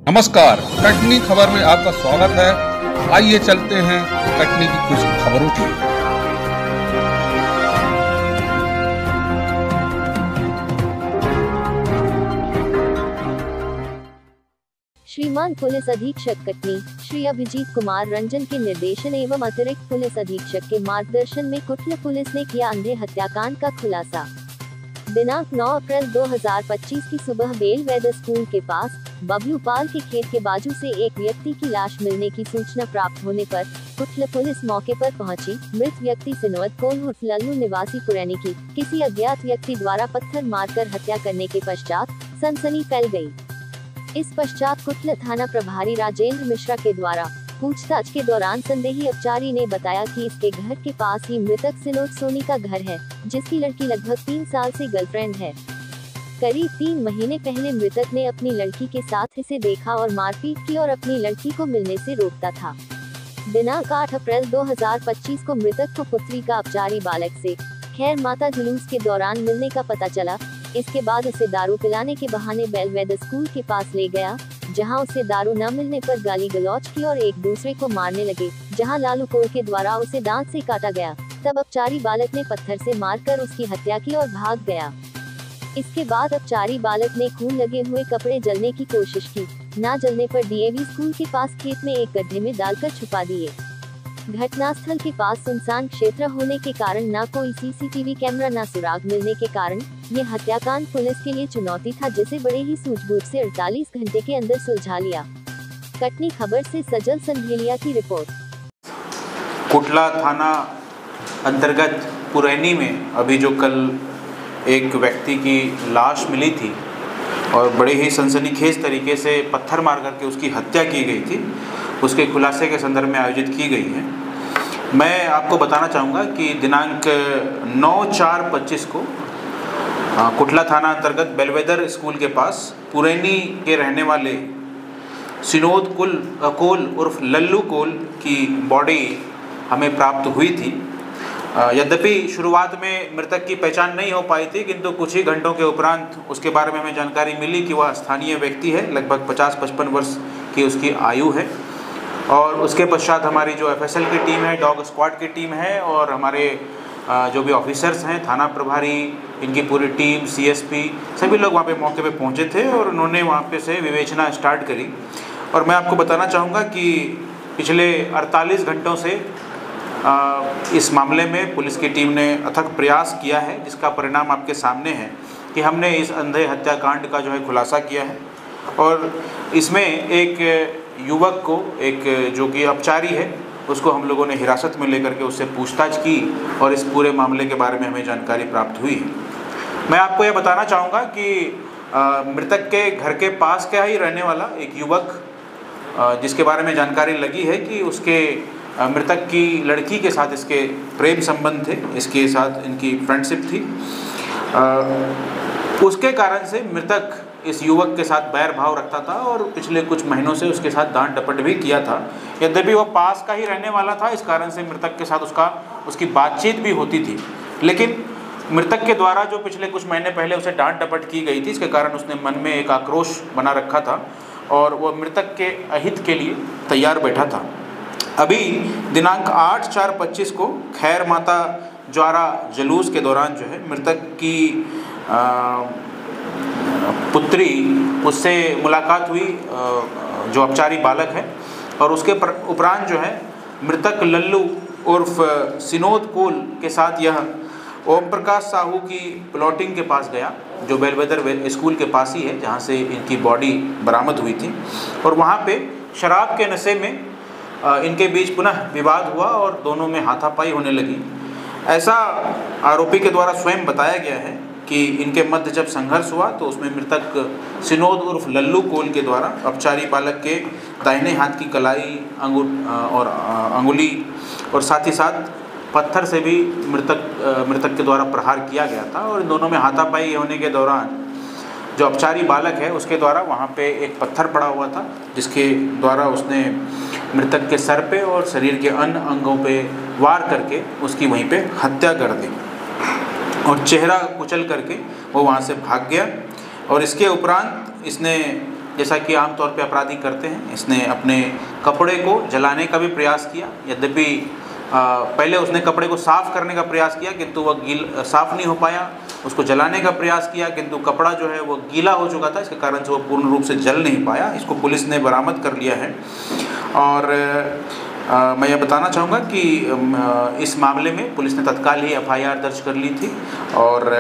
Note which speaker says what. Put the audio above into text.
Speaker 1: नमस्कार, कटनी खबर में आपका स्वागत है। आइए चलते हैं कटनी की कुछ खबरों की।
Speaker 2: श्रीमान पुलिस अधीक्षक कटनी श्री अभिजीत कुमार रंजन के निर्देशन एवं अतिरिक्त पुलिस अधीक्षक के मार्गदर्शन में कुटला पुलिस ने किया अंधे हत्याकांड का खुलासा। दिनांक 9 अप्रैल 2025 की सुबह बेलवेदर स्कूल के पास बबलू पाल के खेत के बाजू से एक व्यक्ति की लाश मिलने की सूचना प्राप्त होने पर कुटला पुलिस मौके पर पहुंची। मृत व्यक्ति सिनोद कोल उर्फ लल्लू निवासी पुरैनी की किसी अज्ञात व्यक्ति द्वारा पत्थर मारकर हत्या करने के पश्चात सनसनी फैल गई। इस पश्चात कुटला थाना प्रभारी राजेंद्र मिश्रा के द्वारा पूछताछ के दौरान संदेही अपचारी ने बताया कि इसके घर के पास ही मृतक सिनोद सोनी का घर है, जिसकी लड़की लगभग 3 साल से गर्लफ्रेंड है। करीब 3 महीने पहले मृतक ने अपनी लड़की के साथ इसे देखा और मारपीट की और अपनी लड़की को मिलने से रोकता था। दिनांक 8 अप्रैल 2025 को मृतक को पुत्री का अपचारी बालक से खैर माता जुलूस के दौरान मिलने का पता चला। इसके बाद उसे दारू पिलाने के बहाने बेलवेदर स्कूल के पास ले गया, जहां उसे दारू न मिलने पर गाली गलौज की और एक दूसरे को मारने लगे, जहां लालू कोल के द्वारा उसे दांत से काटा गया। तब अपचारी बालक ने पत्थर से मारकर उसकी हत्या की और भाग गया। इसके बाद अपचारी बालक ने खून लगे हुए कपड़े जलने की कोशिश की, ना जलने पर डीएवी स्कूल के पास खेत में एक गड्ढे में डालकर छुपा दिए। घटनास्थल के पास सुनसान क्षेत्र होने के कारण न कोई सीसीटीवी कैमरा न सुराग मिलने के कारण ये हत्याकांड पुलिस के लिए चुनौती था, जिसे बड़े ही सूझबूझ से 48 घंटे के अंदर सुलझा लिया। कटनी खबर से सजल संधेलिया की रिपोर्ट।
Speaker 3: कुटला थाना अंतर्गत पुरैनी में अभी जो कल एक व्यक्ति की लाश मिली थी और बड़े ही सनसनीखेज तरीके से पत्थर मार करके उसकी हत्या की गई थी, उसके खुलासे के संदर्भ में आयोजित की गई है। मैं आपको बताना चाहूँगा कि दिनांक 9/4/25 को कुटला थाना अंतर्गत बेलवेदर स्कूल के पास पुरैनी के रहने वाले सिनोद कोल उर्फ लल्लू कोल की बॉडी हमें प्राप्त हुई थी। यद्यपि शुरुआत में मृतक की पहचान नहीं हो पाई थी, किंतु कुछ ही घंटों के उपरांत उसके बारे में हमें जानकारी मिली कि वह स्थानीय व्यक्ति है, लगभग 50-55 वर्ष की उसकी आयु है। और उसके पश्चात हमारी जो एफएसएल की टीम है, डॉग स्क्वाड की टीम है और हमारे जो भी ऑफिसर्स हैं, थाना प्रभारी, इनकी पूरी टीम, सीएसपी, सभी लोग वहाँ पे मौके पे पहुँचे थे और उन्होंने वहाँ पे से विवेचना स्टार्ट करी। और मैं आपको बताना चाहूँगा कि पिछले 48 घंटों से इस मामले में पुलिस की टीम ने अथक प्रयास किया है, जिसका परिणाम आपके सामने है कि हमने इस अंधे हत्याकांड का जो है खुलासा किया है। और इसमें एक युवक को, एक जो कि अपचारी है, उसको हम लोगों ने हिरासत में लेकर के उससे पूछताछ की और इस पूरे मामले के बारे में हमें जानकारी प्राप्त हुई है। मैं आपको यह बताना चाहूँगा कि मृतक के घर के पास का ही रहने वाला एक युवक, जिसके बारे में जानकारी लगी है कि उसके मृतक की लड़की के साथ इसके प्रेम संबंध थे, इसके साथ इनकी फ्रेंडशिप थी। उसके कारण से मृतक इस युवक के साथ बैर भाव रखता था और पिछले कुछ महीनों से उसके साथ दांत डपट भी किया था। यद्यपि वह पास का ही रहने वाला था, इस कारण से मृतक के साथ उसकी बातचीत भी होती थी, लेकिन मृतक के द्वारा जो पिछले कुछ महीने पहले उसे डांट डपट की गई थी, इसके कारण उसने मन में एक आक्रोश बना रखा था और वह मृतक के अहित के लिए तैयार बैठा था। अभी दिनांक 8/4/25 को खैर माता ज्वारा जुलूस के दौरान जो है मृतक की पुत्री, उससे मुलाकात हुई, जो अपचारी बालक है, और उसके उपरांत जो है मृतक लल्लू उर्फ सिनोद कोल के साथ यह ओम प्रकाश साहू की प्लॉटिंग के पास गया, जो बेलवेदर स्कूल के पास ही है, जहाँ से इनकी बॉडी बरामद हुई थी। और वहाँ पे शराब के नशे में इनके बीच पुनः विवाद हुआ और दोनों में हाथापाई होने लगी। ऐसा आरोपी के द्वारा स्वयं बताया गया है कि इनके मध्य जब संघर्ष हुआ तो उसमें मृतक सिनोद उर्फ लल्लू कोल के द्वारा अपचारी बालक के दाहिने हाथ की कलाई, अंगुली और साथ ही साथ पत्थर से भी मृतक के द्वारा प्रहार किया गया था। और इन दोनों में हाथापाई होने के दौरान जो अपचारी बालक है उसके द्वारा वहाँ पे एक पत्थर पड़ा हुआ था, जिसके द्वारा उसने मृतक के सर पे और शरीर के अन्य अंगों पे वार करके उसकी वहीं पे हत्या कर दी और चेहरा कुचल करके वो वहाँ से भाग गया। और इसके उपरांत इसने जैसा कि आमतौर पे अपराधी करते हैं, इसने अपने कपड़े को जलाने का भी प्रयास किया। यद्यपि पहले उसने कपड़े को साफ़ करने का प्रयास किया किंतु वह साफ़ नहीं हो पाया। उसको जलाने का प्रयास किया किंतु कपड़ा जो है वो गीला हो चुका था, इसके कारण से वो पूर्ण रूप से जल नहीं पाया। इसको पुलिस ने बरामद कर लिया है। और मैं यह बताना चाहूँगा कि इस मामले में पुलिस ने तत्काल ही FIR दर्ज कर ली थी और